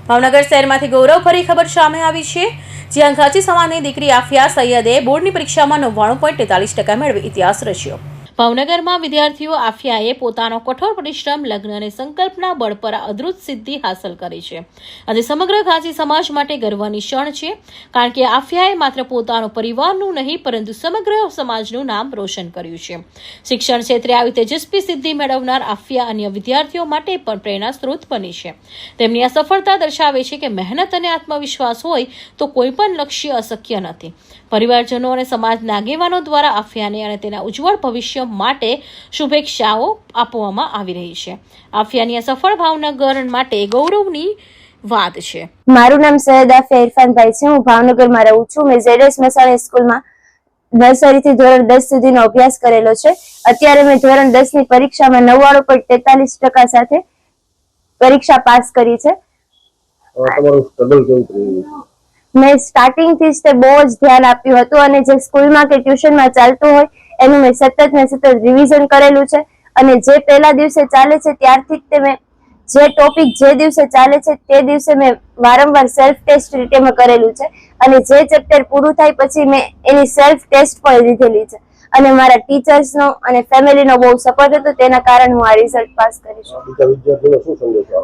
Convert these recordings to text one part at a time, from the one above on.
ભાવનગર શહેરમાંથી ગૌરવભરી ખબર સામે આવી છે, જ્યાં ઘાંચી સમાજની દીકરી આફિયા સૈયદે બોર્ડની પરીક્ષામાં 99.43% મેળવી ઇતિહાસ રચ્યો। ભાવનગરમાં વિદ્યાર્થીઓ આફિયાએ પોતાનો કઠોર પરિશ્રમ, લગ્ન અને સંકલ્પના બળ પર અદ્ભુત સિદ્ધિ હાંસલ કરી છે અને સમગ્ર ઘાંચી સમાજ માટે ગર્વની ક્ષણ છે, કારણ કે આફિયાએ માત્ર પોતાનું પરિવારનું નહીં પરંતુ સમગ્ર સમાજનું નામ રોશન કર્યું છે। શિક્ષણ ક્ષેત્રે આવી તેજસ્વી સિદ્ધિ મેળવનાર આફિયા અન્ય વિદ્યાર્થીઓ માટે પણ પ્રેરણા સ્ત્રોત બની છે। તેમની આ સફળતા દર્શાવે છે કે મહેનત અને આત્મવિશ્વાસ હોય તો કોઈ પણ લક્ષ્ય અશક્ય નથી। પરિવારજનો અને સમાજના આગેવાનો દ્વારા આફિયાને અને તેના ઉજ્જવળ ભવિષ્ય માટે શુભેચ્છાઓ આપવામાં આવી રહી છે। આફિયાની આ સફળ ભાવનગર માટે ગૌરવની વાત છે। મારું નામ સૈયદ આફિયા ઇરફાનભાઈ છે। હું ભાવનગરમાં રહું છું। મેં ZS મસાણી સ્કૂલમાં નર્સરીથી ધોરણ 10 સુધીનો અભ્યાસ કરેલો છે। અત્યારે મેં ધોરણ 10 ની પરીક્ષામાં 99.43% સાથે પરીક્ષા પાસ કરી છે। મેં સ્ટાર્ટિંગથી જ તે બહુ જ ધ્યાન આપ્યું હતું અને જે સ્કૂલમાં કે ટ્યુશનમાં ચાલતું હોય એનું મેં સતત રિવિઝન કરેલું છે અને જે પહેલા દિવસે ચાલે છે ત્યારથી જ મેં જે ટોપિક જે દિવસે ચાલે છે તે દિવસે મેં વારંવાર સેલ્ફ ટેસ્ટ રીતે મેં કરેલું છે અને જે ચેપ્ટર પૂરું થાય પછી મેં એની સેલ્ફ ટેસ્ટ પણ લીધેલી છે અને મારા ટીચર્સનો અને ફેમિલીનો બહુ સપોર્ટ હતો, તેના કારણે હું આ રિઝલ્ટ પાસ કરી છું।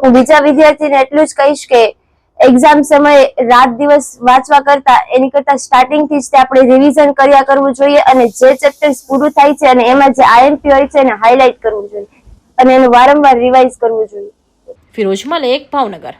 હું બીજા વિદ્યાર્થીને એટલું જ કહીશ કે એક્ઝામ સમયે રાત દિવસ વાંચવા કરતા એની કરતા સ્ટાર્ટિંગથી જ આપણે રિવિઝન કર્યા કરવું જોઈએ અને જે ચેપ્ટર્સ પૂરું થાય છે અને એમાં જે IMP હોય છે એને હાઇલાઇટ કરવું જોઈએ અને એનું વારંવાર રિવાઇઝ કરવું જોઈએ। ફિરોઝ મલેક, ભાવનગર।